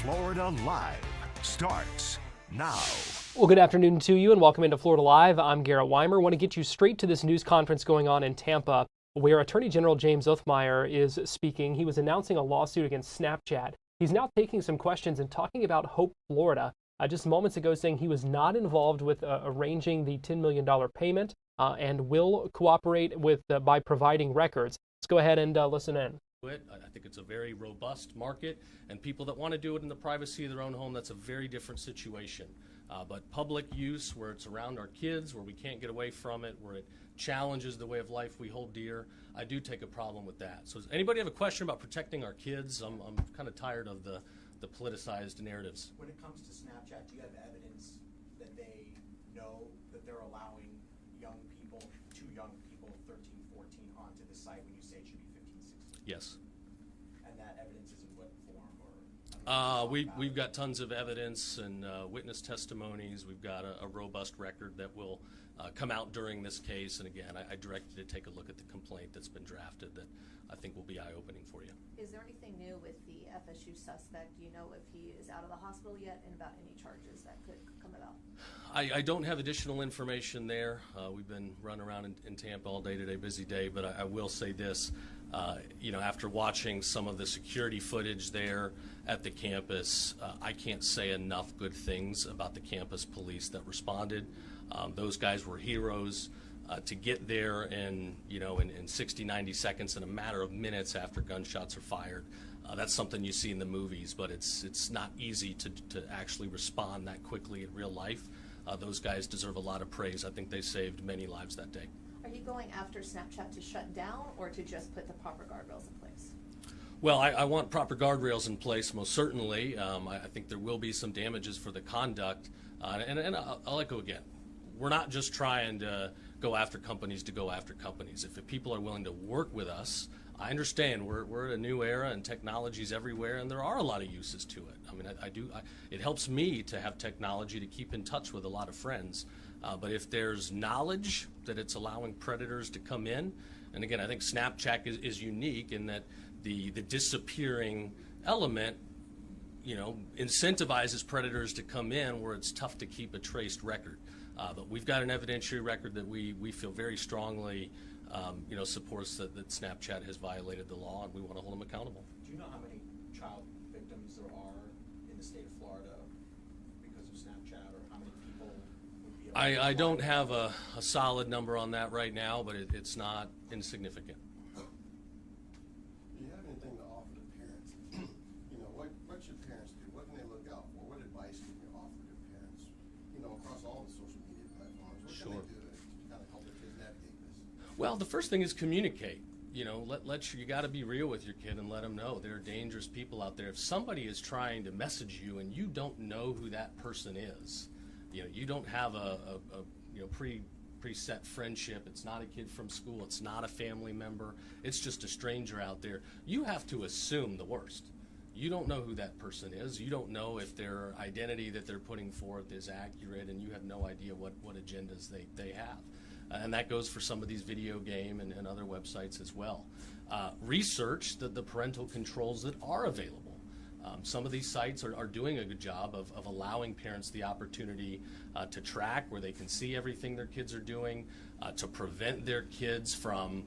Florida Live starts now. Well, good afternoon to you and welcome into Florida Live. I'm Garrett Wymer. I want to get you straight to this news conference going on in Tampa, where Attorney General James Othmeyer is speaking. He was announcing a lawsuit against Snapchat. He's now taking some questions and talking about Hope, Florida. Just moments ago saying he was not involved with arranging the $10 million payment and will cooperate with by providing records. Let's go ahead and listen in. I think it's a very robust market, and people that want to do it in the privacy of their own home, that's a very different situation. But public use, where it's around our kids, where we can't get away from it, where it challenges the way of life we hold dear, I do take a problem with that. So does anybody have a question about protecting our kids? I'm kind of tired of the politicized narratives. When it comes to Snapchat, do you have evidence that they know that they're allowing young people, 13, 14, onto the site when you say it should be 15, 16? Yes. And that evidence is in what form? We've got tons of evidence and witness testimonies. We've got a robust record that will come out during this case. And again, I direct you to take a look at the complaint that's been drafted that I think will be eye-opening for you. Is there anything new with the FSU suspect? Do you know if he is out of the hospital yet and about any charges that could come about? I don't have additional information there. We've been running around in Tampa all day today, busy day, but I will say this. After watching some of the security footage there at the campus, I can't say enough good things about the campus police that responded. Those guys were heroes. To get there in 60, 90 seconds, in a matter of minutes after gunshots are fired, that's something you see in the movies, but it's not easy to actually respond that quickly in real life. Those guys deserve a lot of praise. I think they saved many lives that day. Are you going after Snapchat to shut down or to just put the proper guardrails in place? Well, I want proper guardrails in place, most certainly. I think there will be some damages for the conduct. And I'll echo again, we're not just trying to go after companies to go after companies. If people are willing to work with us, I understand we're at a new era and technology's everywhere, and there are a lot of uses to it. I mean, it helps me to have technology to keep in touch with a lot of friends. But if there's knowledge that it's allowing predators to come in, and again, I think Snapchat is unique in that the disappearing element, incentivizes predators to come in where it's tough to keep a traced record. But we've got an evidentiary record that we feel very strongly, supports that Snapchat has violated the law, and we want to hold them accountable. Do you know how many child victims there are in the state of Florida because of Snapchat, or how many people would be able to I don't have a solid number on that right now, but it's not insignificant. Do you have anything to offer to parents? What should parents do? What can they look out for? What advice can you offer to parents, across all the social media platforms? What Sure. can they do to kind of help their kids navigate this? Well, the first thing is communicate. You got to be real with your kid and let them know there are dangerous people out there. If somebody is trying to message you and you don't know who that person is, you don't have a preset friendship. It's not a kid from school. It's not a family member. It's just a stranger out there. You have to assume the worst. You don't know who that person is. You don't know if their identity that they're putting forth is accurate, and you have no idea what agendas they have. And that goes for some of these video game and other websites as well. Research the parental controls that are available. Some of these sites are doing a good job of allowing parents the opportunity to track where they can see everything their kids are doing, to prevent their kids from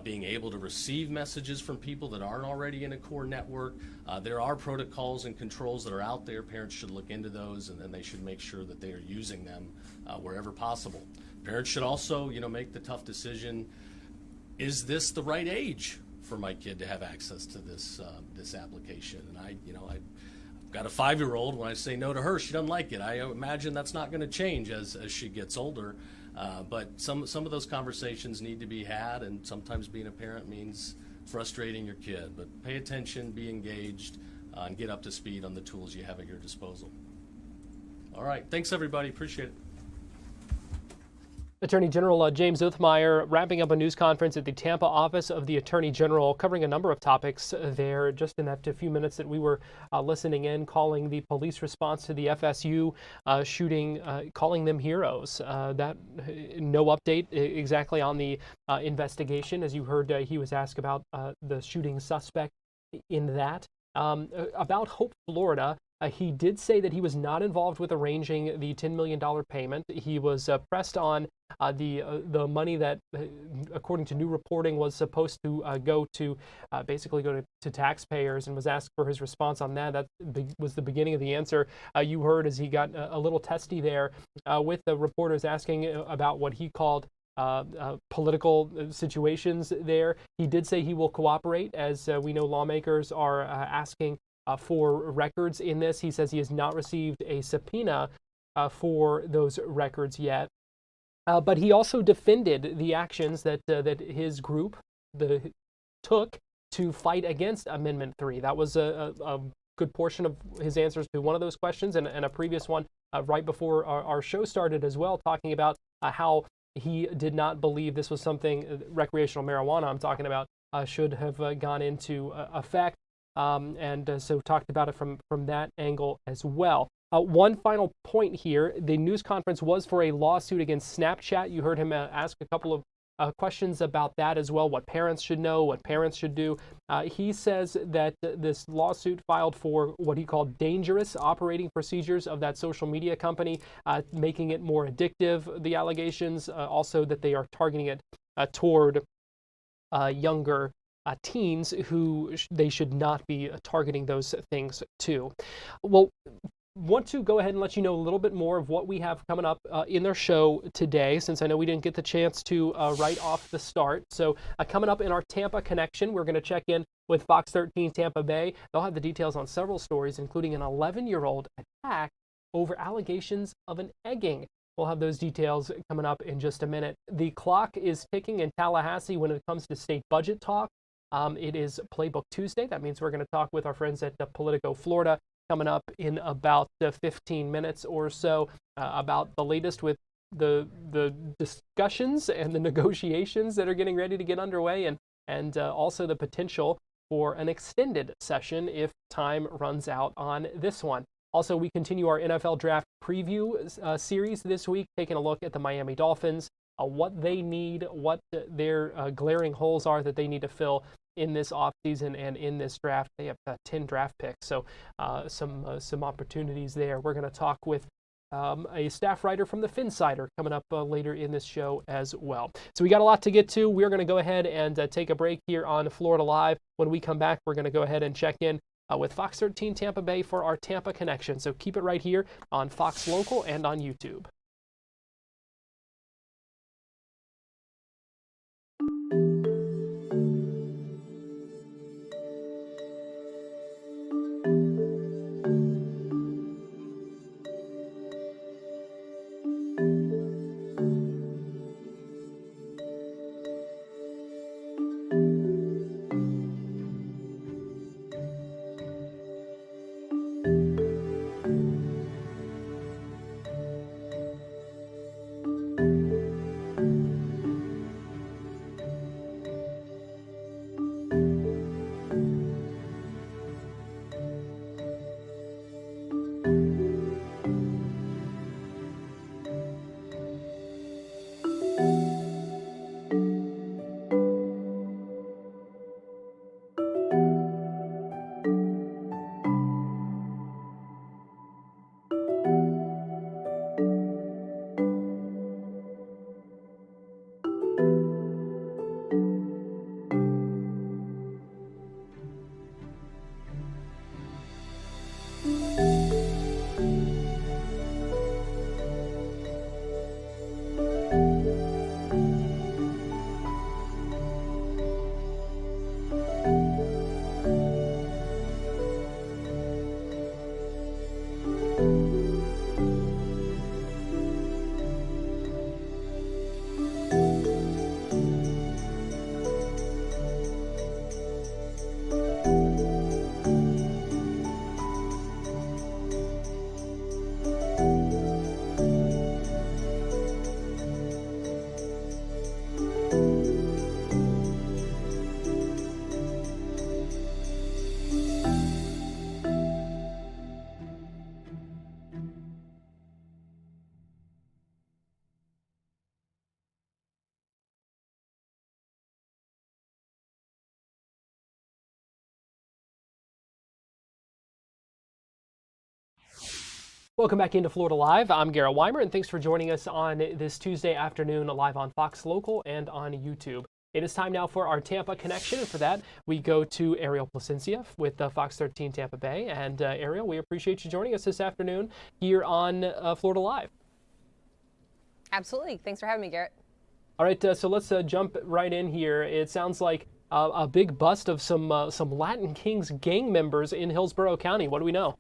being able to receive messages from people that aren't already in a core network. There are protocols and controls that are out there. Parents should look into those, and then they should make sure that they are using them wherever possible. Parents should also, make the tough decision, is this the right age for my kid to have access to this application? And I've got a 5-year-old. When I say no to her, she doesn't like it. I imagine that's not going to change as she gets older. But some of those conversations need to be had, and sometimes being a parent means frustrating your kid. But pay attention, be engaged, and get up to speed on the tools you have at your disposal. All right, thanks everybody, appreciate it. Attorney General James Othmeyer wrapping up a news conference at the Tampa office of the Attorney General, covering a number of topics there just in that few minutes that we were listening in, calling the police response to the FSU shooting, calling them heroes. That no update exactly on the investigation. As you heard, he was asked about the shooting suspect in that. About Hope, Florida, He did say that he was not involved with arranging the $10 million payment. He was pressed on the money that, according to new reporting, was supposed to basically go to taxpayers, and was asked for his response on that. That was the beginning of the answer you heard as he got a little testy there with the reporters asking about what he called political situations there. He did say he will cooperate, as we know lawmakers are asking for records in this. He says he has not received a subpoena for those records yet. But he also defended the actions that his group took to fight against Amendment 3. That was a good portion of his answers to one of those questions, and a previous one right before our show started as well, talking about how he did not believe this was something, recreational marijuana I'm talking about, should have gone into effect. So talked about it from that angle as well. One final point here. The news conference was for a lawsuit against Snapchat. You heard him ask a couple of questions about that as well, what parents should know, what parents should do. He says that this lawsuit filed for what he called dangerous operating procedures of that social media company, making it more addictive, the allegations, also that they are targeting it toward younger teens who they should not be targeting those things to. Well, want to go ahead and let you know a little bit more of what we have coming up in their show today, since I know we didn't get the chance to right off the start. So coming up in our Tampa connection, we're going to check in with Fox 13 Tampa Bay. They'll have the details on several stories, including an 11-year-old attack over allegations of an egging. We'll have those details coming up in just a minute. The clock is ticking in Tallahassee when it comes to state budget talk. It is Playbook Tuesday. That means we're going to talk with our friends at Politico Florida coming up in about 15 minutes or so about the latest with the discussions and the negotiations that are getting ready to get underway, and also the potential for an extended session if time runs out on this one. Also, we continue our NFL draft preview series this week, taking a look at the Miami Dolphins, what they need, what their glaring holes are that they need to fill in this offseason and in this draft. They have 10 draft picks, so some opportunities there. We're going to talk with a staff writer from the Finsider coming up later in this show as well. So we got a lot to get to. We're going to go ahead and take a break here on Florida Live. When we come back, we're going to go ahead and check in with Fox 13 Tampa Bay for our Tampa connection. So keep it right here on Fox Local and on YouTube. Welcome back into Florida Live. I'm Garrett Wymer, and thanks for joining us on this Tuesday afternoon live on Fox Local and on YouTube. It is time now for our Tampa connection, and for that, we go to Ariel Placencia with Fox 13 Tampa Bay. And Ariel, we appreciate you joining us this afternoon here on Florida Live. Absolutely. Thanks for having me, Garrett. All right, so let's jump right in here. It sounds like a big bust of some Latin Kings gang members in Hillsborough County. What do we know?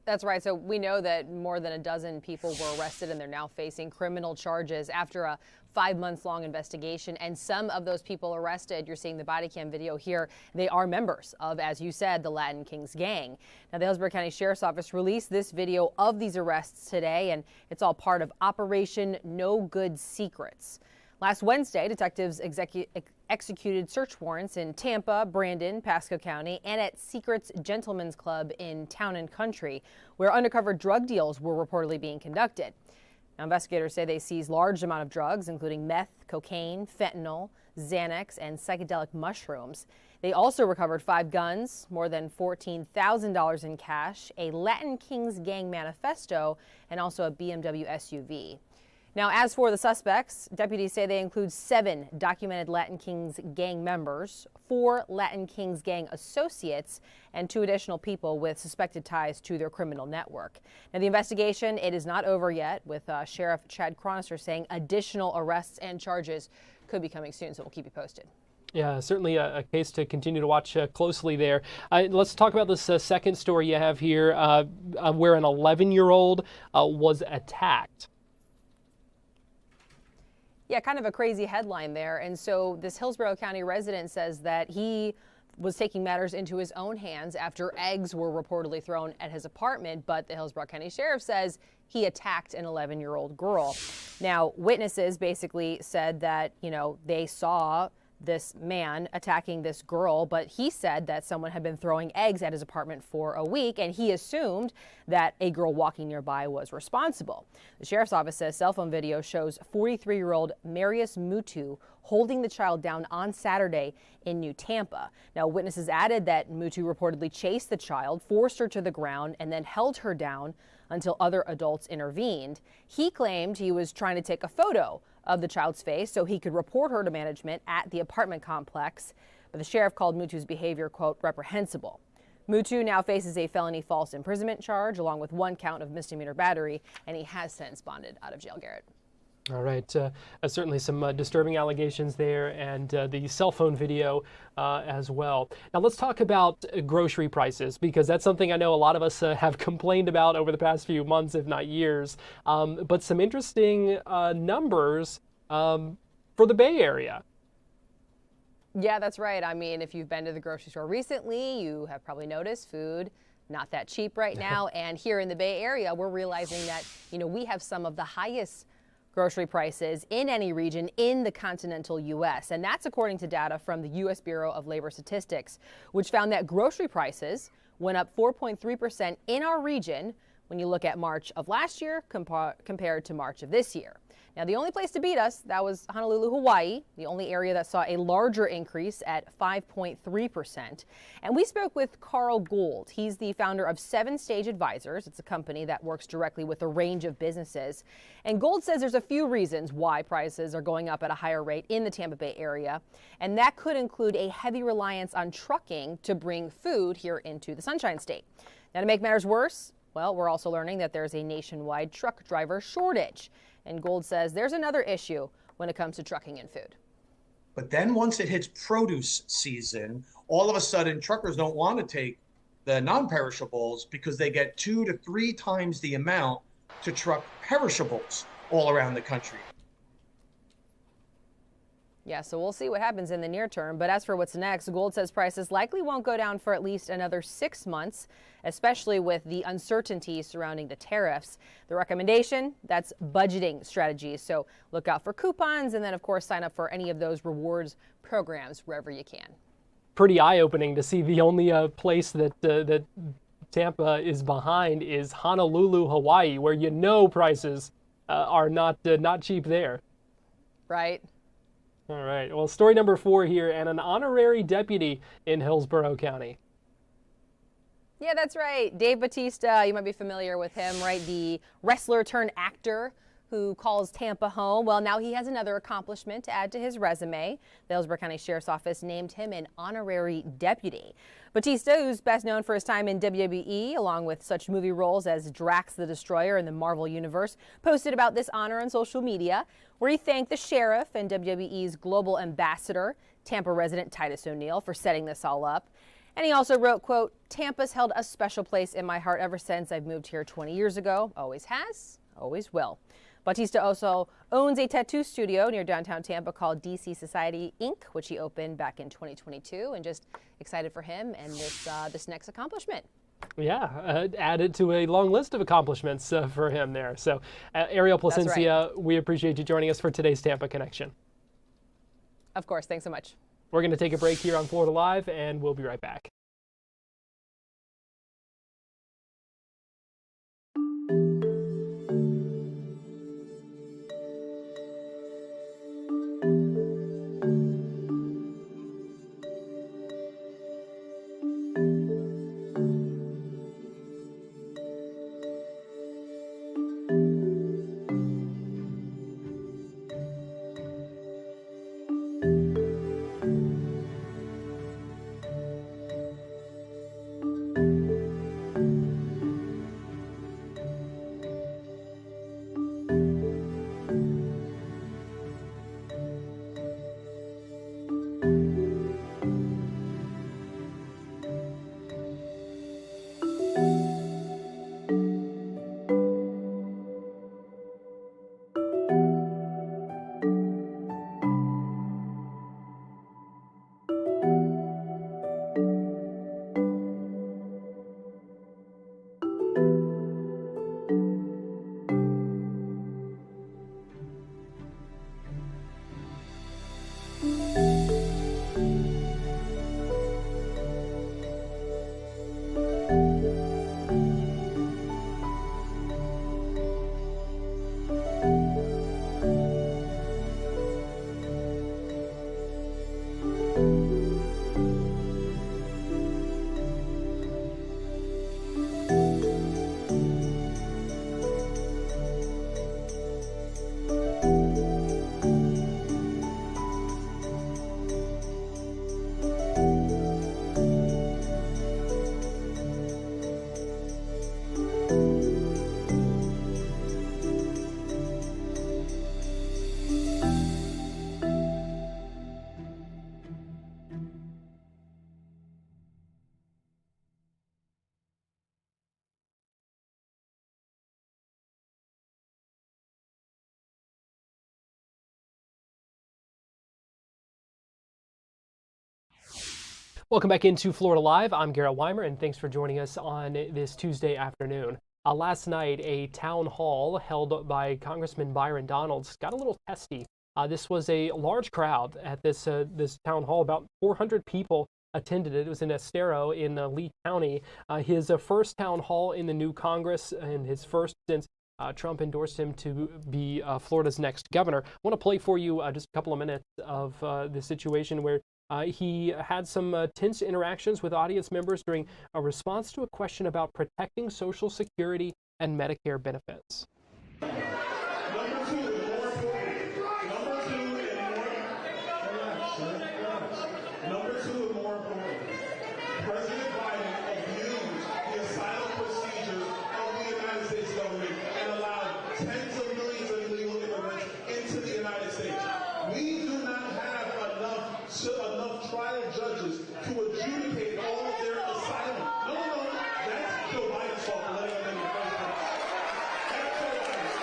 That's right. So we know that more than a dozen people were arrested and they're now facing criminal charges after a 5-month-long investigation. And some of those people arrested, you're seeing the body cam video here, they are members of, as you said, the Latin Kings gang. Now, the Hillsborough County Sheriff's Office released this video of these arrests today, and it's all part of Operation No Good Secrets. Last Wednesday, detectives executed search warrants in Tampa, Brandon, Pasco County, and at Secrets Gentlemen's Club in Town and Country, where undercover drug deals were reportedly being conducted. Now, investigators say they seized large amount of drugs, including meth, cocaine, fentanyl, Xanax, and psychedelic mushrooms. They also recovered 5 guns, more than $14,000 in cash, a Latin Kings gang manifesto, and also a BMW SUV. Now, as for the suspects, deputies say they include 7 documented Latin Kings gang members, 4 Latin Kings gang associates, and 2 additional people with suspected ties to their criminal network. Now, the investigation, it is not over yet, with Sheriff Chad Cronister saying additional arrests and charges could be coming soon, so we'll keep you posted. Yeah, certainly a case to continue to watch closely there. Let's talk about this second story you have here, where an 11-year-old was attacked. Yeah, kind of a crazy headline there. And so this Hillsborough County resident says that he was taking matters into his own hands after eggs were reportedly thrown at his apartment. But the Hillsborough County Sheriff says he attacked an 11-year-old girl. Now, witnesses basically said that, they saw this man attacking this girl, but he said that someone had been throwing eggs at his apartment for a week, and he assumed that a girl walking nearby was responsible. The sheriff's office says cell phone video shows 43-year-old Marius Mutu holding the child down on Saturday in New Tampa. Now, witnesses added that Mutu reportedly chased the child, forced her to the ground, and then held her down until other adults intervened. He claimed he was trying to take a photo of the child's face so he could report her to management at the apartment complex. But the sheriff called Mutu's behavior, quote, reprehensible. Mutu now faces a felony false imprisonment charge along with 1 count of misdemeanor battery, and he has since bonded out of jail, Garrett. All right, certainly some disturbing allegations there, and the cell phone video as well. Now let's talk about grocery prices, because that's something I know a lot of us have complained about over the past few months, if not years. But some interesting numbers for the Bay Area. Yeah, that's right. I mean, if you've been to the grocery store recently, you have probably noticed food not that cheap right now. And here in the Bay Area, we're realizing that, we have some of the highest grocery prices in any region in the continental U.S. And that's according to data from the U.S. Bureau of Labor Statistics, which found that grocery prices went up 4.3% in our region when you look at March of last year compared to March of this year. Now, the only place to beat us, that was Honolulu, Hawaii, the only area that saw a larger increase at 5.3%. And we spoke with Carl Gould. He's the founder of 7 Stage Advisors. It's a company that works directly with a range of businesses. And Gould says there's a few reasons why prices are going up at a higher rate in the Tampa Bay area. And that could include a heavy reliance on trucking to bring food here into the Sunshine State. Now, to make matters worse, well, we're also learning that there's a nationwide truck driver shortage. And Gould says there's another issue when it comes to trucking and food. But then once it hits produce season, all of a sudden truckers don't want to take the non-perishables because they get 2 to 3 times the amount to truck perishables all around the country. Yeah, so we'll see what happens in the near term. But as for what's next, Gould says prices likely won't go down for at least another 6 months, especially with the uncertainty surrounding the tariffs. The recommendation, that's budgeting strategies. So look out for coupons and then, of course, sign up for any of those rewards programs wherever you can. Pretty eye-opening to see the only place that Tampa is behind is Honolulu, Hawaii, where prices are not cheap there. Right. All right. Well, story number 4 here, and an honorary deputy in Hillsborough County. Yeah, that's right. Dave Bautista, you might be familiar with him, right? The wrestler turned actor who calls Tampa home. Well, now he has another accomplishment to add to his resume. The Hillsborough County Sheriff's Office named him an honorary deputy. Bautista, who's best known for his time in WWE, along with such movie roles as Drax the Destroyer in the Marvel Universe, posted about this honor on social media, where he thanked the sheriff and WWE's global ambassador, Tampa resident Titus O'Neil, for setting this all up. And he also wrote, quote, "Tampa's held a special place in my heart ever since I've moved here 20 years ago. Always has, always will." Bautista also owns a tattoo studio near downtown Tampa called DC Society Inc., which he opened back in 2022, and just excited for him and this next accomplishment. Yeah, added to a long list of accomplishments for him there. So, Ariel Placencia, we appreciate you joining us for today's Tampa Connection. Of course, thanks so much. We're going to take a break here on Florida Live, and we'll be right back. Welcome back into Florida Live. I'm Garrett Wymer, and thanks for joining us on this Tuesday afternoon. Last night, a town hall held by Congressman Byron Donalds got a little testy. This was a large crowd at this town hall. About 400 people attended it. It was in Estero in Lee County. His first town hall in the new Congress, and his first since Trump endorsed him to be Florida's next governor. I want to play for you just a couple of minutes of the situation where he had some tense interactions with audience members during a response to a question about protecting Social Security and Medicare benefits. Number two, and more importantly, President Biden abused the asylum procedures of the United States government and allowed tens of millions of illegal immigrants into the United States. We do not have enough trial judges to adjudicate all of their asylum. No, that's Joe Biden's fault for letting them in the first place. That's Joe Biden's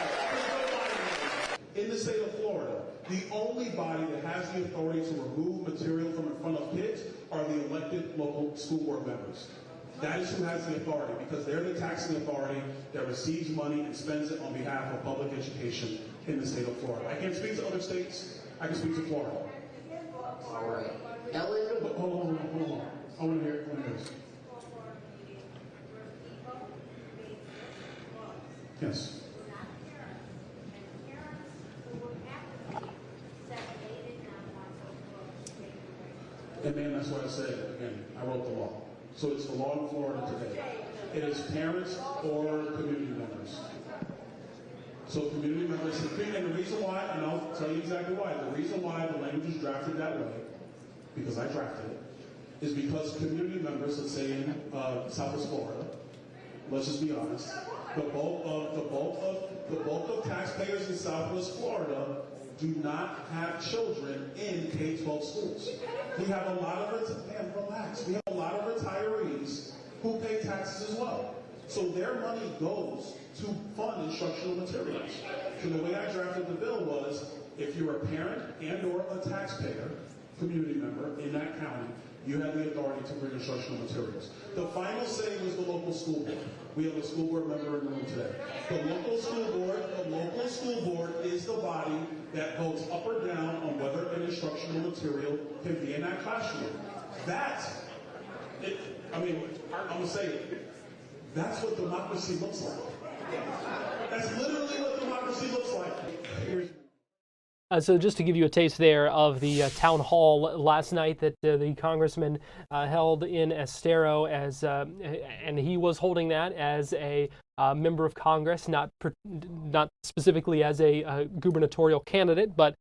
fault. In the state of Florida, the only body that has the authority to remove material from in front of kids are the elected local school board members. That is who has the authority, because they're the taxing authority that receives money and spends it on behalf of public education in the state of Florida. I can't speak to other states. I can speak to Florida. All right. Ellen? Hold on. I want to hear this. Yes. And man, that's why I said, again, I wrote the law. So it's the law in Florida today. It is parents or community members. So community members, and the reason why, and I'll tell you exactly why, the reason why the language is drafted that way, because I drafted it, is because community members, let's say in Southwest Florida, let's just be honest, the bulk of taxpayers in Southwest Florida do not have children in K-12 schools. We have a lot of retirees who pay taxes as well. So their money goes to fund instructional materials. So the way I drafted the bill was, if you're a parent and or a taxpayer, community member in that county, you have the authority to bring instructional materials. The final say was the local school board. We have a school board member in the room today. The local school board is the body that votes up or down on whether an instructional material can be in that classroom. I'm gonna say it. That's what democracy looks like. That's literally what democracy looks like. So just to give you a taste there of the town hall last night that the congressman held in Estero, and he was holding that as a member of Congress, not specifically as a gubernatorial candidate, but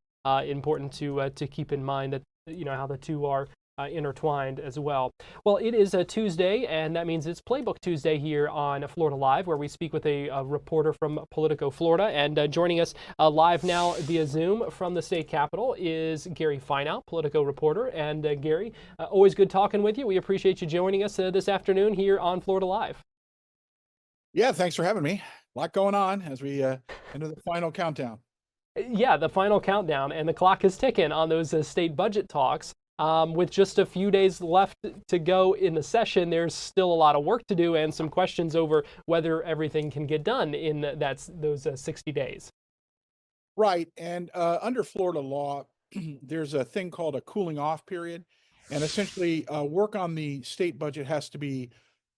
important to keep in mind that how the two are intertwined as well. Well, it is a Tuesday, and that means it's Playbook Tuesday here on Florida Live, where we speak with a reporter from Politico, Florida. And joining us live now via Zoom from the state capitol is Gary Fineout, Politico reporter. And Gary, always good talking with you. We appreciate you joining us this afternoon here on Florida Live. Yeah, thanks for having me. A lot going on as we enter the final countdown. Yeah, the final countdown, and the clock is ticking on those state budget talks. With just a few days left to go in the session, there's still a lot of work to do and some questions over whether everything can get done in those 60 days. Right. And under Florida law, there's a thing called a cooling off period. And essentially, work on the state budget has to be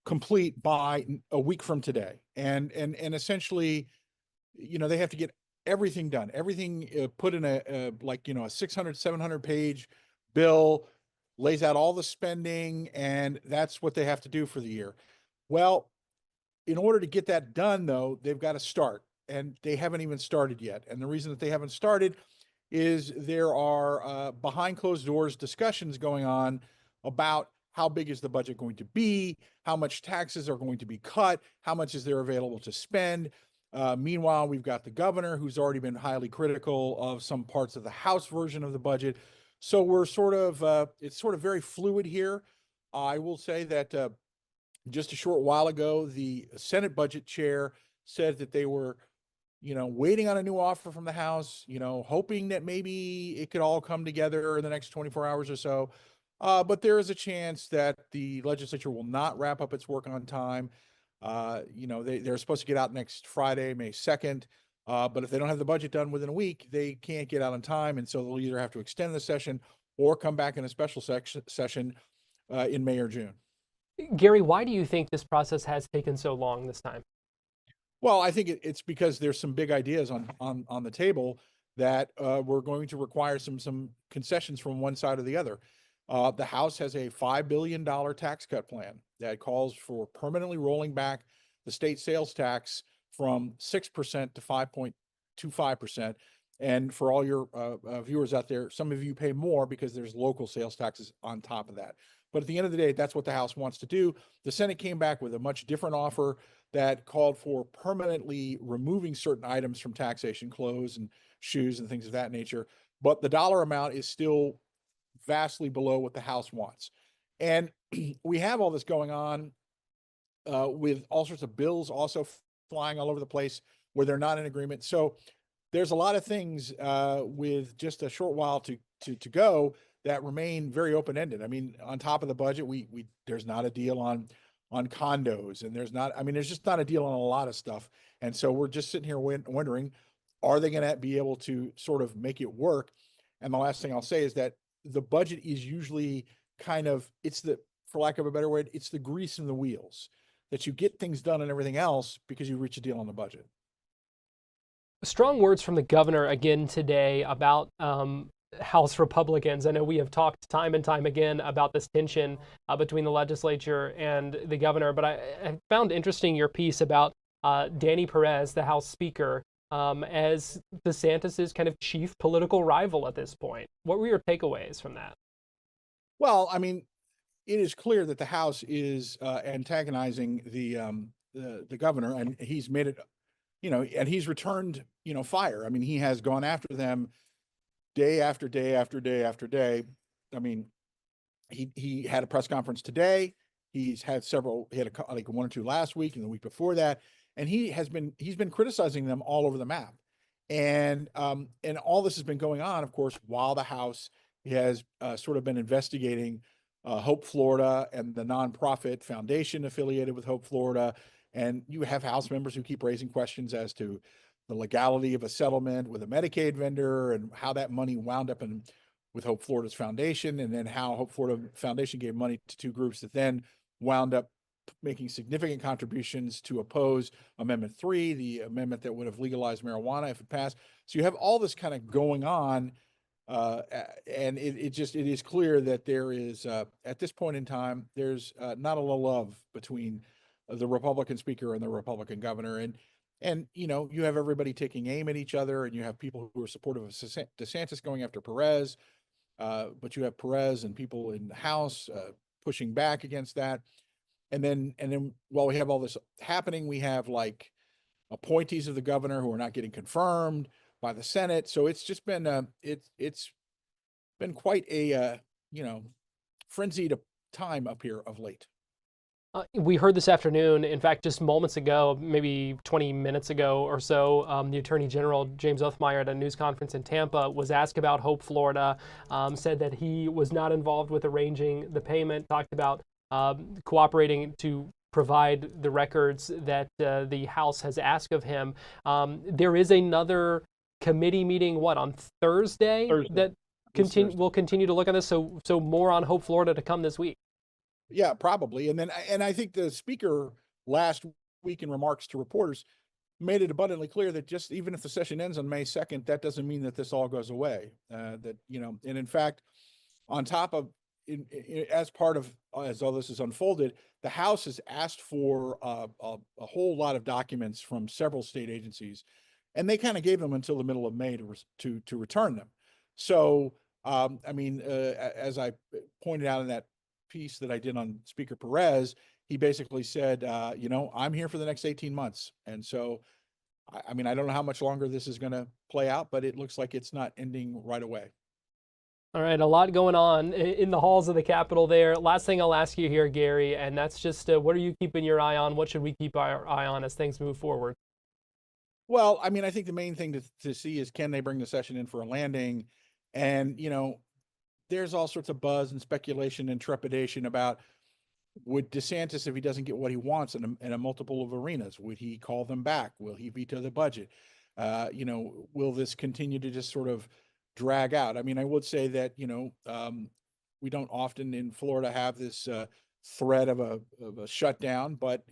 complete by a week from today. And essentially, they have to get everything done, everything put in a 600, 700 page bill, lays out all the spending, and that's what they have to do for the year. Well, in order to get that done, though, they've got to start, and they haven't even started yet. And the reason that they haven't started is there are behind closed doors discussions going on about how big is the budget going to be, how much taxes are going to be cut, how much is there available to spend. Meanwhile, we've got the governor who's already been highly critical of some parts of the House version of the budget. So we're it's sort of very fluid here. I will say that just a short while ago, the Senate budget chair said that they were, waiting on a new offer from the House, hoping that maybe it could all come together in the next 24 hours or so. But there is a chance that the legislature will not wrap up its work on time. They're supposed to get out next Friday, May 2nd. But if they don't have the budget done within a week, they can't get out on time. And so they'll either have to extend the session or come back in a special session in May or June. Gary, why do you think this process has taken so long this time? Well, I think it's because there's some big ideas on the table that we're going to require some concessions from one side or the other. The House has a $5 billion tax cut plan that calls for permanently rolling back the state sales tax from 6% to 5.25%. And for all your viewers out there, some of you pay more because there's local sales taxes on top of that. But at the end of the day, that's what the House wants to do. The Senate came back with a much different offer that called for permanently removing certain items from taxation, clothes and shoes and things of that nature. But the dollar amount is still vastly below what the House wants. And we have all this going on with all sorts of bills also flying all over the place where they're not in agreement. So there's a lot of things with just a short while to go that remain very open-ended. I mean, on top of the budget, there's not a deal on condos, and there's just not a deal on a lot of stuff. And so we're just sitting here wondering, are they going to be able to sort of make it work? And the last thing I'll say is that the budget is usually for lack of a better word, it's the grease in the wheels, that you get things done and everything else because you reach a deal on the budget. Strong words from the governor again today about House Republicans. I know we have talked time and time again about this tension between the legislature and the governor, but I found interesting your piece about Danny Perez, the House Speaker, as DeSantis's kind of chief political rival at this point. What were your takeaways from that? Well, I mean, it is clear that the House is antagonizing the governor, and he's made it, and he's returned, fire. I mean, he has gone after them day after day after day after day. I mean, he had a press conference today. He's had several. He had like one or two last week and the week before that, and he's been criticizing them all over the map. And all this has been going on, of course, while the House has sort of been investigating Hope Florida and the nonprofit foundation affiliated with Hope Florida. And you have House members who keep raising questions as to the legality of a settlement with a Medicaid vendor and how that money wound up with Hope Florida's foundation, and then how Hope Florida Foundation gave money to two groups that then wound up making significant contributions to oppose Amendment 3, the amendment that would have legalized marijuana if it passed. So you have all this kind of going on. And it is clear that there is, at this point in time, there's not a lot of love between the Republican speaker and the Republican governor. And you have everybody taking aim at each other, and you have people who are supportive of DeSantis going after Perez, but you have Perez and people in the House pushing back against that. And then while we have all this happening, we have like appointees of the governor who are not getting confirmed by the Senate. So it's just been it's been quite a frenzied time up here of late. We heard this afternoon, in fact, just moments ago, maybe 20 minutes ago or so, the Attorney General, James Othmeyer, at a news conference in Tampa, was asked about Hope Florida, said that he was not involved with arranging the payment, talked about cooperating to provide the records that the House has asked of him. There is another committee meeting, on Thursday? That will continue to look on this. So more on Hope Florida to come this week. Yeah, probably. And I think the speaker last week in remarks to reporters made it abundantly clear that just even if the session ends on May 2nd, that doesn't mean that this all goes away. And in fact, on top of, as part of, as all this is unfolded, the House has asked for a whole lot of documents from several state agencies, and they kind of gave them until the middle of May to return them. So, as I pointed out in that piece that I did on Speaker Perez, he basically said, I'm here for the next 18 months. And so, I don't know how much longer this is going to play out, but it looks like it's not ending right away. All right, a lot going on in the halls of the Capitol there. Last thing I'll ask you here, Gary, and that's just what are you keeping your eye on? What should we keep our eye on as things move forward? Well, I think the main thing to see is, can they bring the session in for a landing? And, there's all sorts of buzz and speculation and trepidation about, would DeSantis, if he doesn't get what he wants in a multiple of arenas, would he call them back? Will he veto the budget? Will this continue to just sort of drag out? I would say that, we don't often in Florida have this threat of a shutdown, but,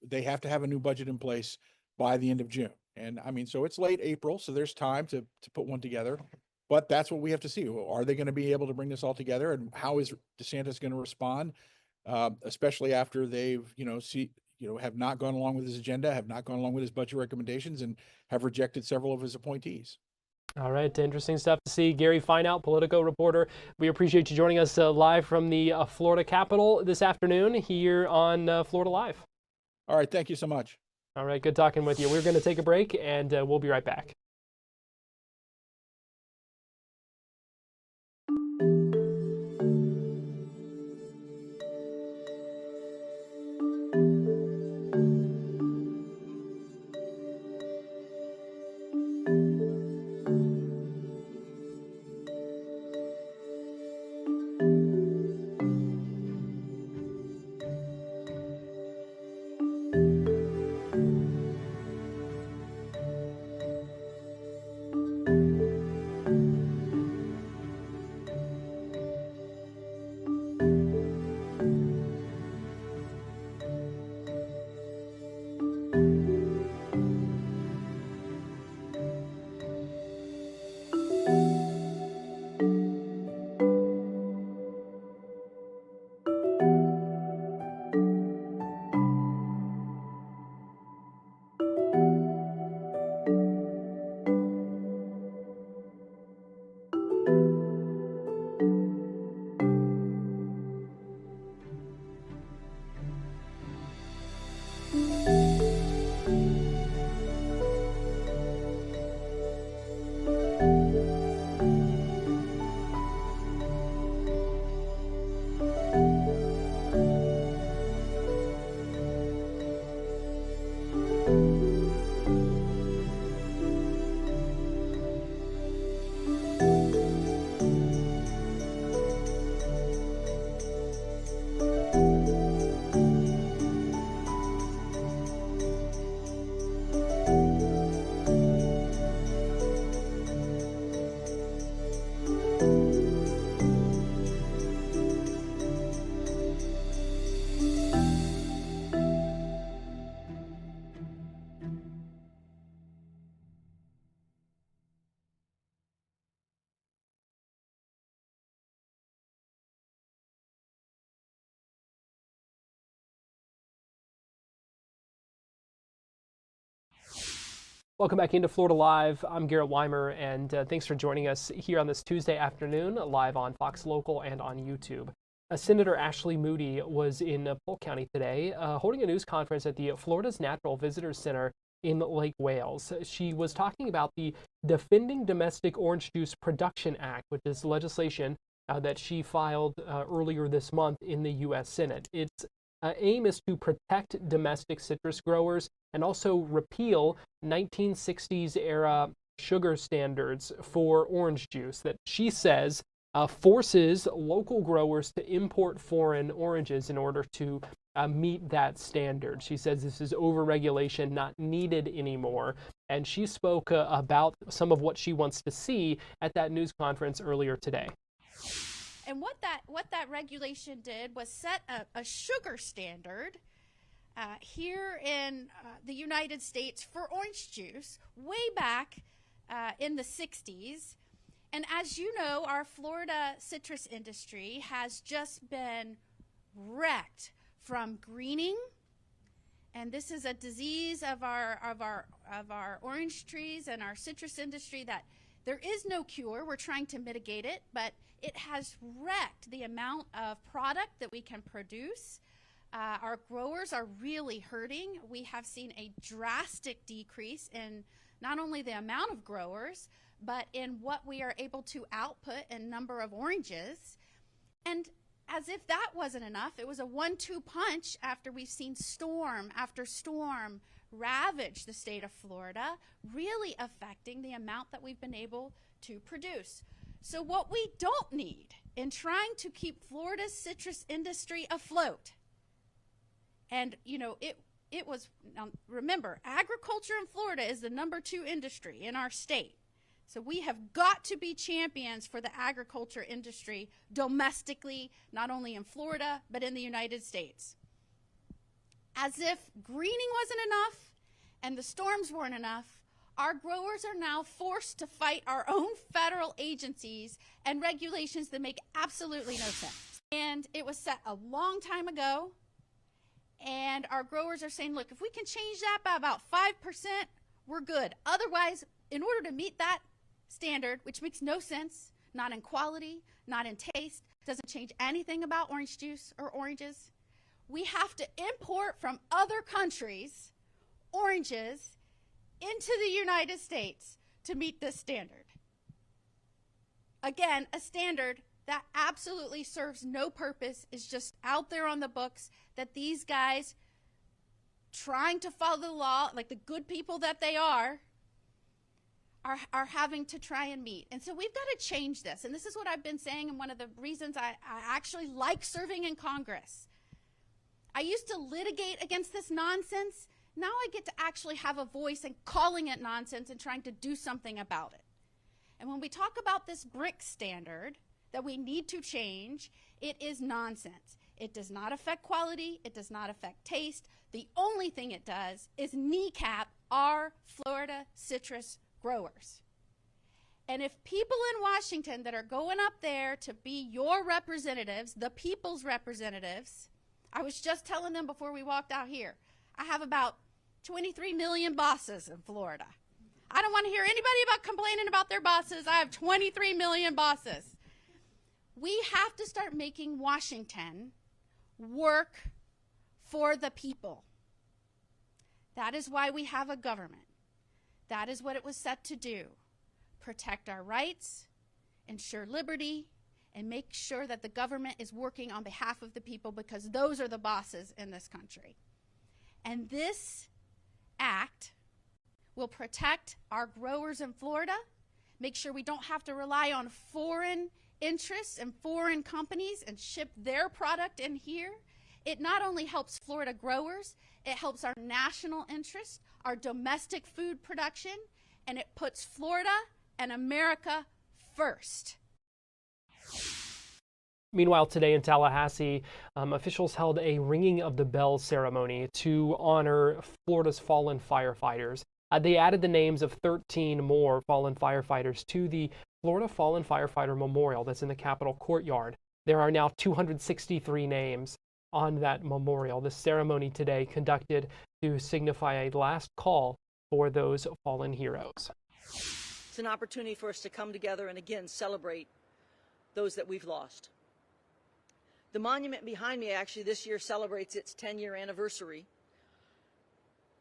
they have to have a new budget in place by the end of June. And so it's late April, so there's time to put one together. But that's what we have to see. Are they going to be able to bring this all together? And how is DeSantis going to respond, especially after they've, have not gone along with his agenda, have not gone along with his budget recommendations, and have rejected several of his appointees. All right, interesting stuff to see. Gary Fineout, Politico reporter. We appreciate you joining us live from the Florida Capitol this afternoon here on Florida Live. All right, thank you so much. All right, good talking with you. We're going to take a break, and we'll be right back. Welcome back into Florida Live. I'm Garrett Wymer, and thanks for joining us here on this Tuesday afternoon, live on Fox Local and on YouTube. Senator Ashley Moody was in Polk County today, holding a news conference at the Florida's Natural Visitors Center in Lake Wales. She was talking about the Defending Domestic Orange Juice Production Act, which is legislation that she filed earlier this month in the U.S. Senate. Its aim is to protect domestic citrus growers and also repeal 1960s era sugar standards for orange juice that she says forces local growers to import foreign oranges in order to meet that standard. She says this is overregulation, not needed anymore. And she spoke about some of what she wants to see at that news conference earlier today. And what that regulation did was set a sugar standard here in the United States for orange juice way back in the 60s. And as you know, our Florida citrus industry has just been wrecked from greening, and this is a disease of our orange trees and our citrus industry that there is no cure. We're trying to mitigate it, but it has wrecked the amount of product that we can produce. Our growers are really hurting. We have seen a drastic decrease in not only the amount of growers, but in what we are able to output in number of oranges. And as if that wasn't enough, it was a 1-2 punch after we've seen storm after storm ravage the state of Florida, really affecting the amount that we've been able to produce. So what we don't need in trying to keep Florida's citrus industry afloat, and you know, it was, now remember, agriculture in Florida is the #2 industry in our state. So we have got to be champions for the agriculture industry domestically, not only in Florida, but in the United States. As if greening wasn't enough and the storms weren't enough, our growers are now forced to fight our own federal agencies and regulations that make absolutely no sense. And it was set a long time ago, and our growers are saying, look, if we can change that by about 5%, we're good. Otherwise, in order to meet that standard, which makes no sense, not in quality, not in taste, doesn't change anything about orange juice or oranges, we have to import from other countries oranges into the United States to meet this standard. Again, a standard that absolutely serves no purpose, is just out there on the books, that these guys trying to follow the law like the good people that they are having to try and meet. And so we've got to change this. And this is what I've been saying, and one of the reasons I actually like serving in Congress. I used to litigate against this nonsense. Now I get to actually have a voice and calling it nonsense and trying to do something about it. And when we talk about this BRIC standard that we need to change, it is nonsense. It does not affect quality. It does not affect taste. The only thing it does is kneecap our Florida citrus growers. And if people in Washington that are going up there to be your representatives, the people's representatives, I was just telling them before we walked out here, I have about 23 million bosses in Florida. I don't want to hear anybody about complaining about their bosses. I have 23 million bosses. We have to start making Washington work for the people. That is why we have a government. That is what it was set to do. Protect our rights, ensure liberty, and make sure that the government is working on behalf of the people, because those are the bosses in this country. And this act will protect our growers in Florida, make sure we don't have to rely on foreign interests and foreign companies and ship their product in here. It not only helps Florida growers, it helps our national interests, our domestic food production, and it puts Florida and America first. Meanwhile, today in Tallahassee, officials held a ringing of the bell ceremony to honor Florida's fallen firefighters. They added the names of 13 more fallen firefighters to the Florida Fallen Firefighter Memorial that's in the Capitol courtyard. There are now 263 names on that memorial. The ceremony today conducted to signify a last call for those fallen heroes. It's an opportunity for us to come together and again celebrate those that we've lost. The monument behind me actually this year celebrates its 10-year anniversary.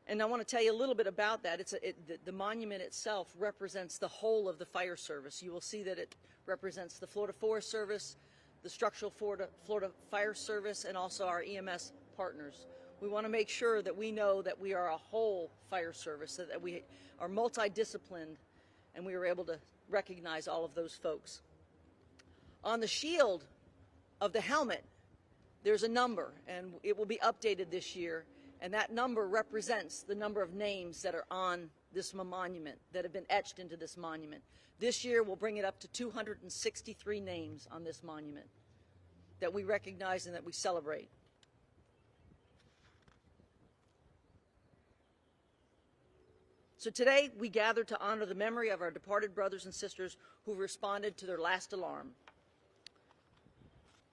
And I want to tell you a little bit about that. The monument itself represents the whole of the fire service. You will see that it represents the Florida Forest Service, the Structural Florida Fire Service, and also our EMS partners. We want to make sure that we know that we are a whole fire service, that we are multidisciplined, and we were able to recognize all of those folks. On the shield of the helmet, there's a number, and it will be updated this year, and that number represents the number of names that are on this monument, that have been etched into this monument. This year, we'll bring it up to 263 names on this monument that we recognize and that we celebrate. So today, we gather to honor the memory of our departed brothers and sisters who responded to their last alarm.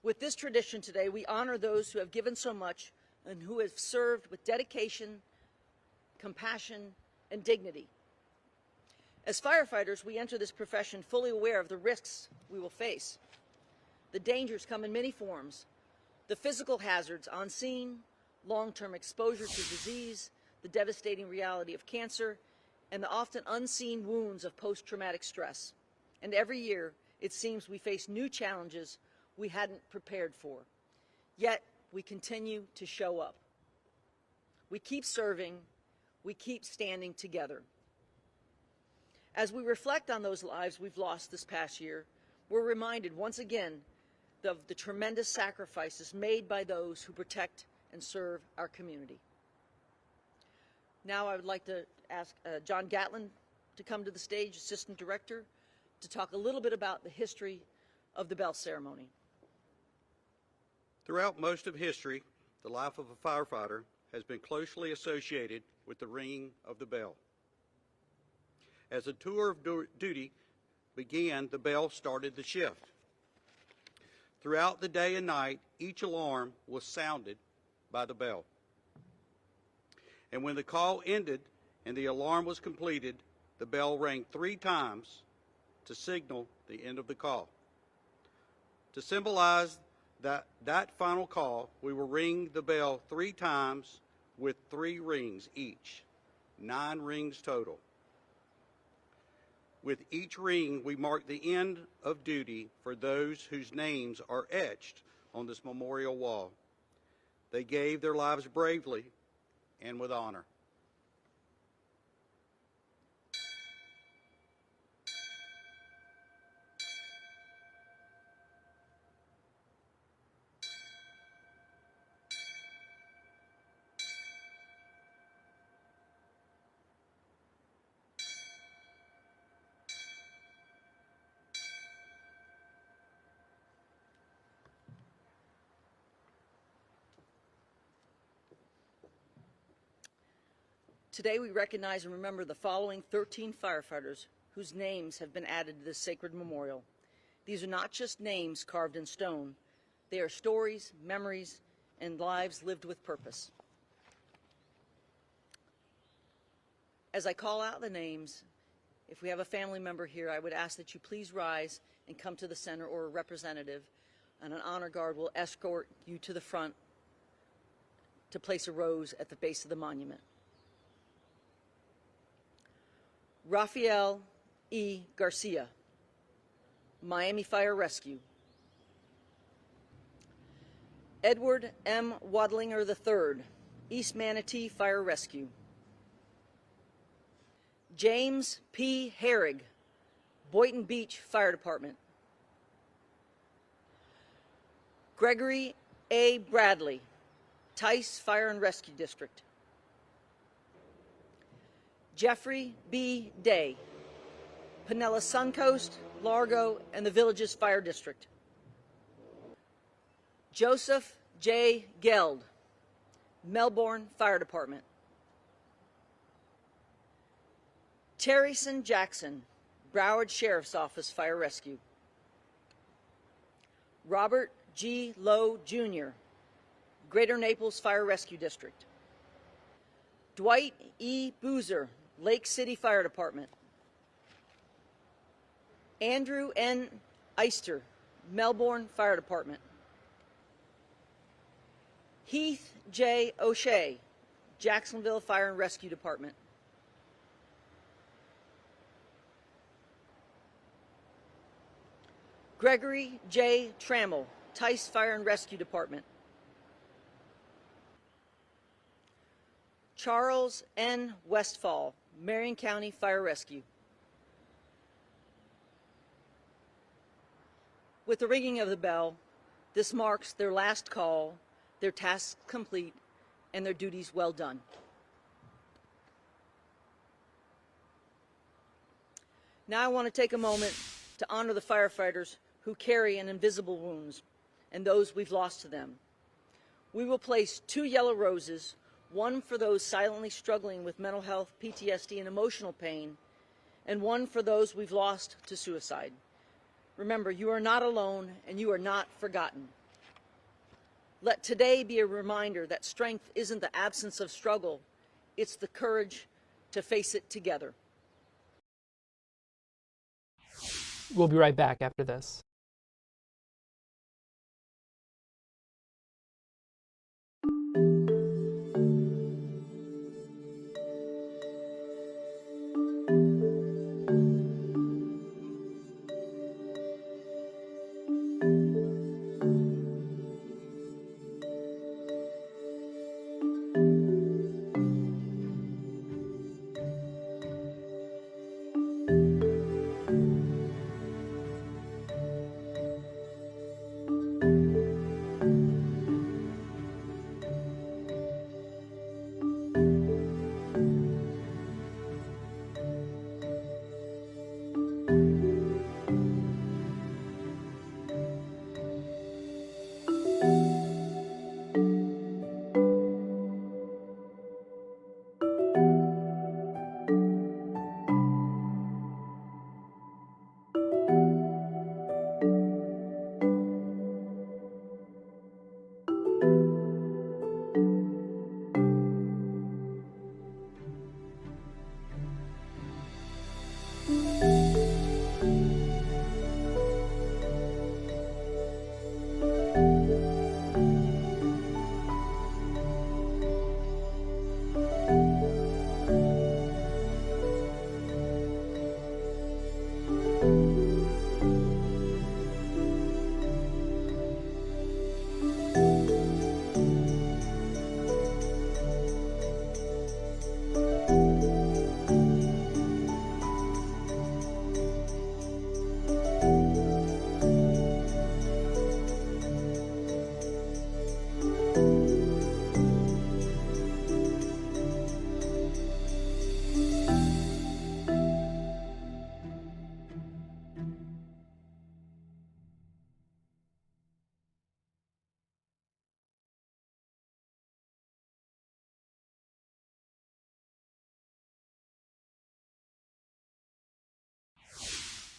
With this tradition today, we honor those who have given so much and who have served with dedication, compassion, and dignity. As firefighters, we enter this profession fully aware of the risks we will face. The dangers come in many forms: the physical hazards on scene, long-term exposure to disease, the devastating reality of cancer, and the often unseen wounds of post-traumatic stress. And every year, it seems we face new challenges we hadn't prepared for. Yet, we continue to show up. We keep serving. We keep standing together. As we reflect on those lives we've lost this past year, we're reminded once again of the tremendous sacrifices made by those who protect and serve our community. Now I would like to ask John Gatlin to come to the stage, Assistant Director, to talk a little bit about the history of the bell ceremony. Throughout most of history, the life of a firefighter has been closely associated with the ringing of the bell. As a tour of duty began, the bell started the shift. Throughout the day and night, each alarm was sounded by the bell. And when the call ended and the alarm was completed, the bell rang 3 times to signal the end of the call. To symbolize that final call, we will ring the bell 3 times with 3 rings each, 9 rings total. With each ring, we mark the end of duty for those whose names are etched on this memorial wall. They gave their lives bravely and with honor. Today we recognize and remember the following 13 firefighters whose names have been added to this sacred memorial. These are not just names carved in stone. They are stories, memories, and lives lived with purpose. As I call out the names, if we have a family member here, I would ask that you please rise and come to the center, or a representative, and an honor guard will escort you to the front to place a rose at the base of the monument. Rafael E. Garcia, Miami Fire Rescue. Edward M. Wadlinger III, East Manatee Fire Rescue. James P. Herrig, Boynton Beach Fire Department. Gregory A. Bradley, Tice Fire and Rescue District. Jeffrey B. Day, Pinellas Suncoast, Largo, and the Villages Fire District. Joseph J. Geld, Melbourne Fire Department. Terryson Jackson, Broward Sheriff's Office Fire Rescue. Robert G. Lowe, Jr., Greater Naples Fire Rescue District. Dwight E. Boozer, Lake City Fire Department. Andrew N. Eister, Melbourne Fire Department. Heath J. O'Shea, Jacksonville Fire and Rescue Department. Gregory J. Trammell, Tice Fire and Rescue Department. Charles N. Westfall, Marion County Fire Rescue. With the ringing of the bell, this marks their last call, their tasks complete, and their duties well done. Now I want to take a moment to honor the firefighters who carry an invisible wounds and those we've lost to them. We will place 2 yellow roses, one for those silently struggling with mental health, PTSD, and emotional pain, and one for those we've lost to suicide. Remember, you are not alone and you are not forgotten. Let today be a reminder that strength isn't the absence of struggle, it's the courage to face it together. We'll be right back after this.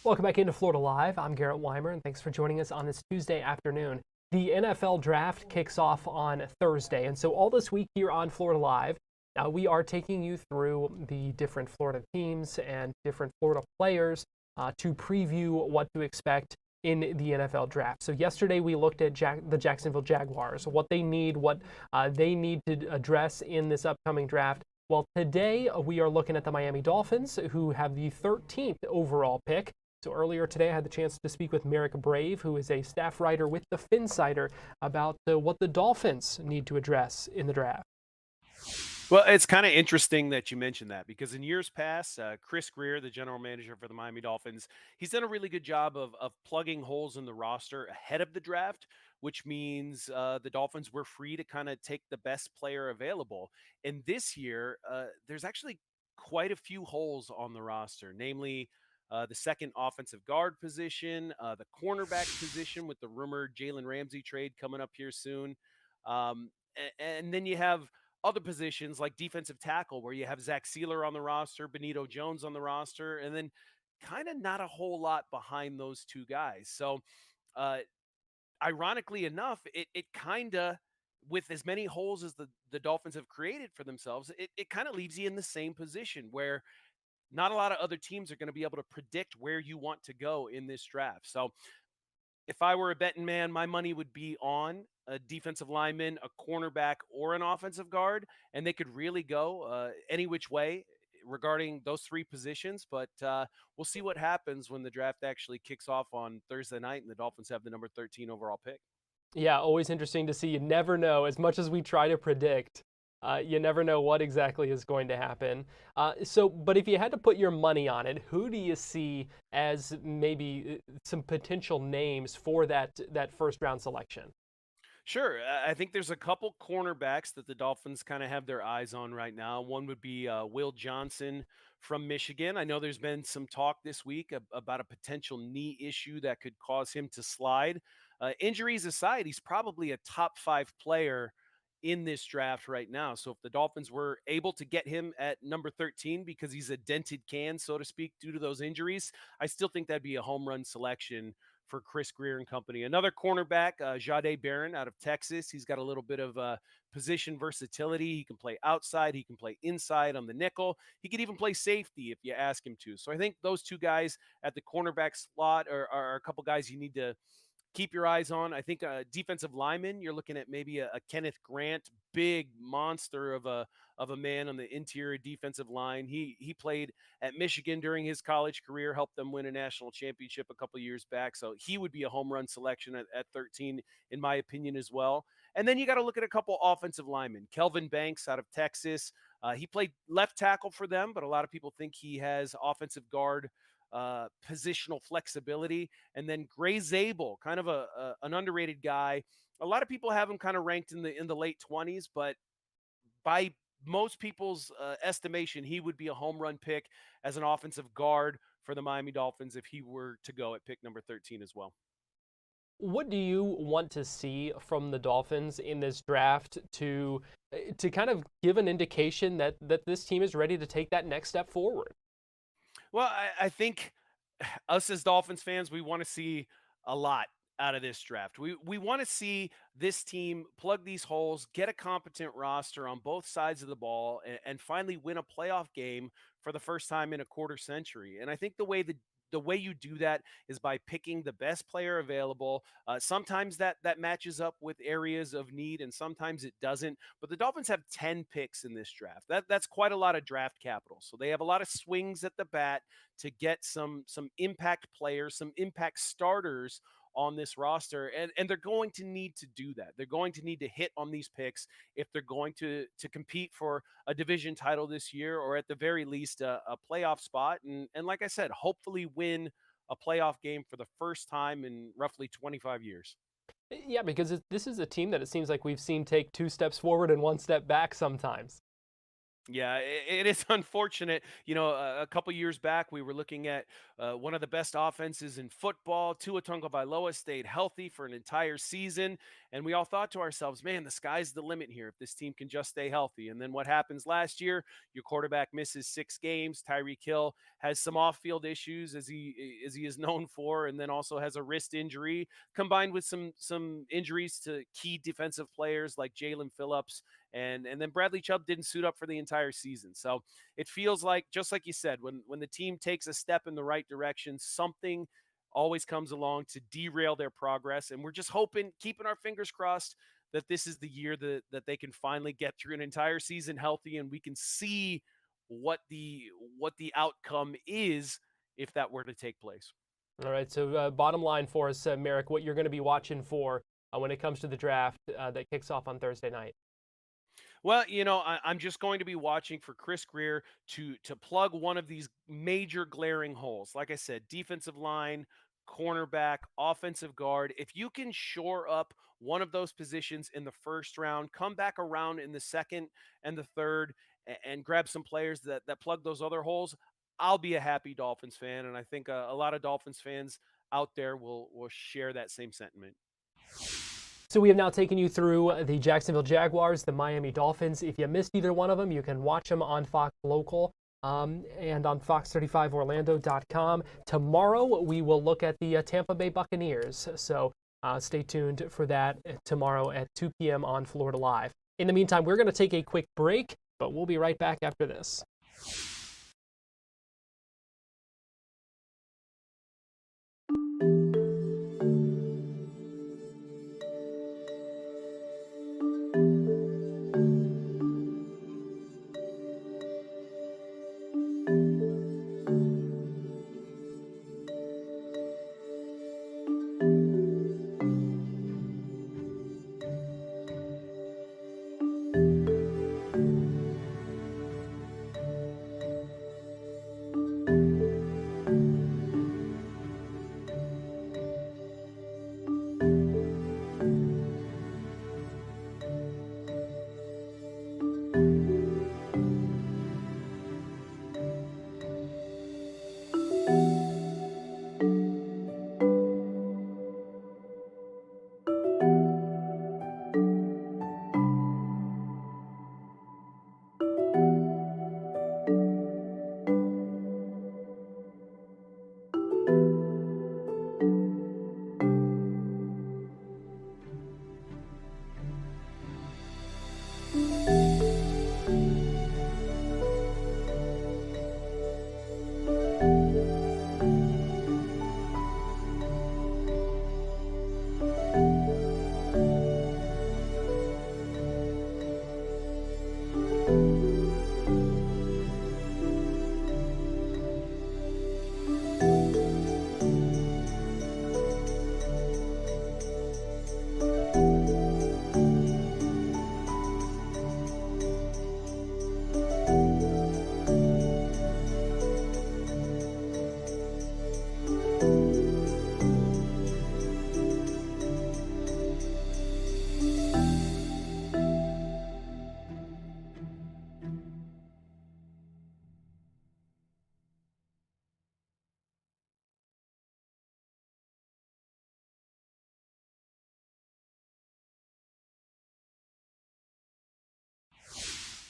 Welcome back into Florida Live. I'm Garrett Wymer, and thanks for joining us on this Tuesday afternoon. The NFL draft kicks off on Thursday, and so all this week here on Florida Live, we are taking you through the different Florida teams and different Florida players to preview what to expect in the NFL draft. So yesterday we looked at the Jacksonville Jaguars, what they need, what they need to address in this upcoming draft. Well, today we are looking at the Miami Dolphins, who have the 13th overall pick. So earlier today, I had the chance to speak with Merrick Brave, who is a staff writer with the Finsider, about what the Dolphins need to address in the draft. Well, it's kind of interesting that you mentioned that, because in years past, Chris Greer, the general manager for the Miami Dolphins, he's done a really good job of plugging holes in the roster ahead of the draft, which means the Dolphins were free to kind of take the best player available. And this year, there's actually quite a few holes on the roster, namely the second offensive guard position, the cornerback position with the rumored Jalen Ramsey trade coming up here soon. And then you have other positions like defensive tackle, where you have Zach Sealer on the roster, Benito Jones on the roster, and then kind of not a whole lot behind those two guys. So ironically enough, it kind of, with as many holes as the the Dolphins have created for themselves, it kind of leaves you in the same position where not a lot of other teams are going to be able to predict where you want to go in this draft. So if I were a betting man, my money would be on a defensive lineman, a cornerback, or an offensive guard, and they could really go any which way regarding those three positions. But we'll see what happens when the draft actually kicks off on Thursday night and the Dolphins have the number 13 overall pick. Yeah, always interesting to see. You never know. As much as we try to predict, you never know what exactly is going to happen. But if you had to put your money on it, who do you see as maybe some potential names for that first round selection? Sure. I think there's a couple cornerbacks that the Dolphins kind of have their eyes on right now. One would be Will Johnson from Michigan. I know there's been some talk this week about a potential knee issue that could cause him to slide. Injuries aside, he's probably a top 5 player in this draft right now. So if the Dolphins were able to get him at number 13 because he's a dented can, so to speak, due to those injuries, I still think that'd be a home run selection for Chris Greer and company. Another cornerback, Jahdae Barron out of Texas. He's got a little bit of position versatility. He can play outside. He can play inside on the nickel. He could even play safety if you ask him to. So I think those two guys at the cornerback slot are a couple guys you need to keep your eyes on. I think a defensive lineman, you're looking at maybe a Kenneth Grant, big monster of a man on the interior defensive line. He played at Michigan during his college career, helped them win a national championship a couple years back. So he would be a home run selection at 13, in my opinion, as well. And then you got to look at a couple offensive linemen. Kelvin Banks out of Texas. He played left tackle for them, but a lot of people think he has offensive guard positional flexibility. And then Gray Zabel, kind of an underrated guy. A lot of people have him kind of ranked in the late 20s, but by most people's estimation, he would be a home run pick as an offensive guard for the Miami Dolphins if he were to go at pick number 13 as well. What do you want to see from the Dolphins in this draft to kind of give an indication that this team is ready to take that next step forward? Well, I think us as Dolphins fans, we want to see a lot out of this draft. We want to see this team plug these holes, get a competent roster on both sides of the ball, and finally win a playoff game for the first time in a quarter century. And I think the way you do that is by picking the best player available. Sometimes that matches up with areas of need, and sometimes it doesn't. But the Dolphins have 10 picks in this draft. That's quite a lot of draft capital. So they have a lot of swings at the bat to get some impact players, some impact starters on this roster, and they're going to need to do that. They're going to need to hit on these picks if they're going to compete for a division title this year, or at the very least a playoff spot, and like I said, hopefully win a playoff game for the first time in roughly 25 years. Yeah, because this is a team that it seems like we've seen take 2 steps forward and 1 step back sometimes. Yeah, it is unfortunate. You know, a couple years back, we were looking at one of the best offenses in football. Tua Tagovailoa stayed healthy for an entire season, and we all thought to ourselves, man, the sky's the limit here if this team can just stay healthy. And then what happens last year? Your quarterback misses 6 games. Tyreek Hill has some off-field issues, as he is known for, and then also has a wrist injury, combined with some injuries to key defensive players like Jalen Phillips. And then Bradley Chubb didn't suit up for the entire season. So it feels like, just like you said, when the team takes a step in the right direction, something always comes along to derail their progress. And we're just hoping, keeping our fingers crossed, that this is the year that they can finally get through an entire season healthy, and we can see what the outcome is if that were to take place. All right, so bottom line for us, Merrick, what you're going to be watching for when it comes to the draft that kicks off on Thursday night. Well, you know, I'm just going to be watching for Chris Greer to plug one of these major glaring holes. Like I said, defensive line, cornerback, offensive guard. If you can shore up one of those positions in the first round, come back around in the second and the third, and grab some players that plug those other holes, I'll be a happy Dolphins fan. And I think a lot of Dolphins fans out there will share that same sentiment. So we have now taken you through the Jacksonville Jaguars, the Miami Dolphins. If you missed either one of them, you can watch them on Fox Local and on fox35orlando.com. Tomorrow, we will look at the Tampa Bay Buccaneers. So stay tuned for that tomorrow at 2 p.m. on Florida Live. In the meantime, we're going to take a quick break, but we'll be right back after this.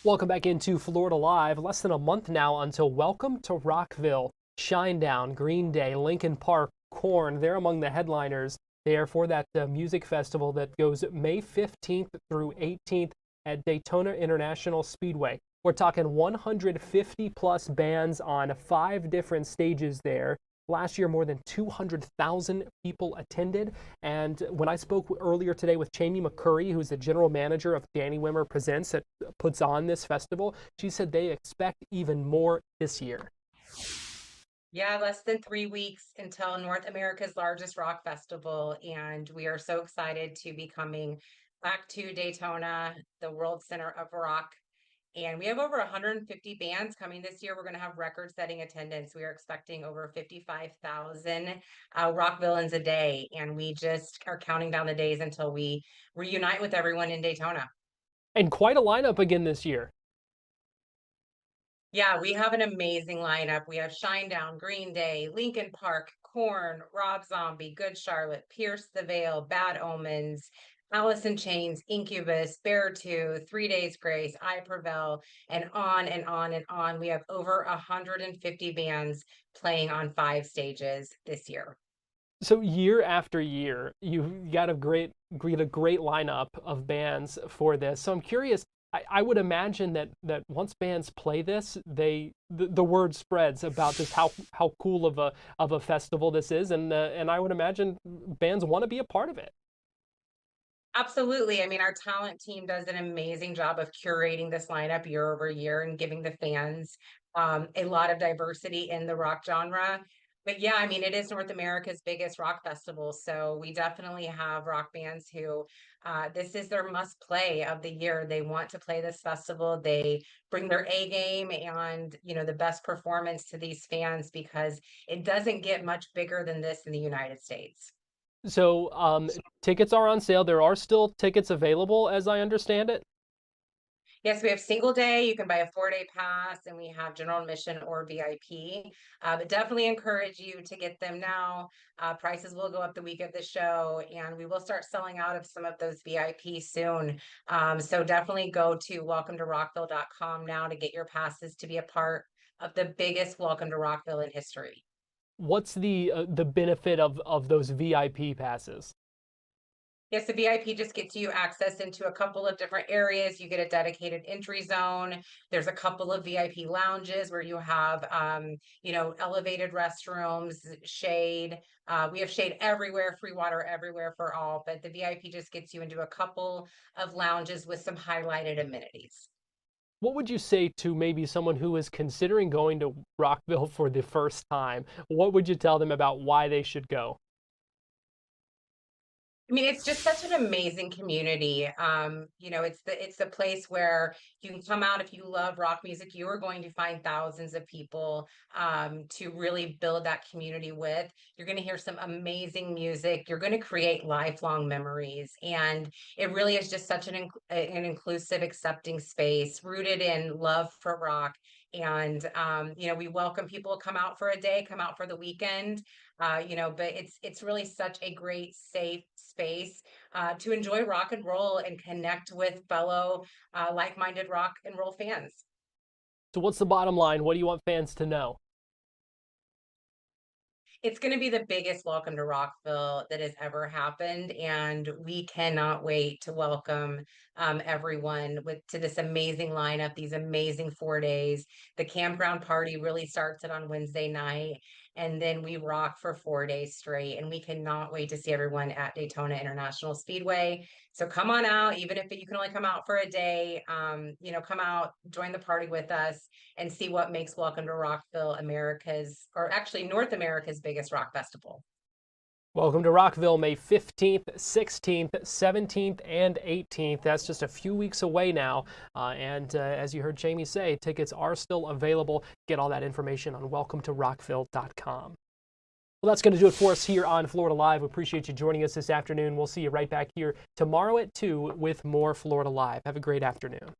Welcome back into Florida Live. Less than a month now until Welcome to Rockville, Shinedown, Green Day, Lincoln Park, Korn. They're among the headliners there for that music festival that goes May 15th through 18th at Daytona International Speedway. We're talking 150 plus bands on 5 different stages there. Last year, more than 200,000 people attended. And when I spoke earlier today with Jamie McCurry, who's the general manager of Danny Wimmer Presents that puts on this festival, she said they expect even more this year. Yeah, less than 3 weeks until North America's largest rock festival. And we are so excited to be coming back to Daytona, the World Center of Rock. And we have over 150 bands coming this year. We're going to have record-setting attendance. We are expecting over 55,000 rock villains a day. And we just are counting down the days until we reunite with everyone in Daytona. And quite a lineup again this year. Yeah, we have an amazing lineup. We have Shinedown, Green Day, Lincoln Park, Korn, Rob Zombie, Good Charlotte, Pierce the Veil, Bad Omens, Alice in Chains, Incubus, Beartooth, 3 Days Grace, I Prevail, and on and on and on. We have over 150 bands playing on 5 stages this year. So year after year, you've got a great lineup of bands for this. So I'm curious. I would imagine that once bands play this, the word spreads about just how cool of a festival this is, and I would imagine bands want to be a part of it. Absolutely. I mean, our talent team does an amazing job of curating this lineup year over year and giving the fans a lot of diversity in the rock genre. But yeah, I mean, it is North America's biggest rock festival. So we definitely have rock bands who this is their must play of the year. They want to play this festival. They bring their A game and, the best performance to these fans because it doesn't get much bigger than this in the United States. So tickets are on sale. There are still tickets available, as I understand it. Yes, we have single day. You can buy a 4-day pass, and we have general admission or VIP. But definitely encourage you to get them now. Prices will go up the week of the show, and we will start selling out of some of those VIP soon. So definitely go to welcometorockville.com now to get your passes to be a part of the biggest Welcome to Rockville in history. What's the benefit of those VIP passes? Yes, the VIP just gets you access into a couple of different areas. You get a dedicated entry zone. There's a couple of VIP lounges where you have, elevated restrooms, shade. We have shade everywhere, free water everywhere for all. But the VIP just gets you into a couple of lounges with some highlighted amenities. What would you say to maybe someone who is considering going to Rockville for the first time? What would you tell them about why they should go? I mean, it's just such an amazing community. It's the place where you can come out if you love rock music. You are going to find thousands of people to really build that community with. You're going to hear some amazing music. You're going to create lifelong memories, and it really is just such an inclusive, accepting space rooted in love for rock. And we welcome people to come out for a day, come out for the weekend. But it's really such a great, safe space to enjoy rock and roll and connect with fellow like-minded rock and roll fans. So what's the bottom line? What do you want fans to know? It's going to be the biggest welcome to Rockville that has ever happened, and we cannot wait to welcome everyone to this amazing lineup, these amazing 4 days. The campground party really starts it on Wednesday night, and then we rock for 4 days straight. And we cannot wait to see everyone at Daytona International Speedway. So come on out, even if you can only come out for a day. Come out, join the party with us, and see what makes Welcome to Rockville North America's biggest rock festival. Welcome to Rockville, May 15th, 16th, 17th, and 18th. That's just a few weeks away now. And as you heard Jamie say, tickets are still available. Get all that information on welcometorockville.com. Well, that's going to do it for us here on Florida Live. We appreciate you joining us this afternoon. We'll see you right back here tomorrow at 2 with more Florida Live. Have a great afternoon.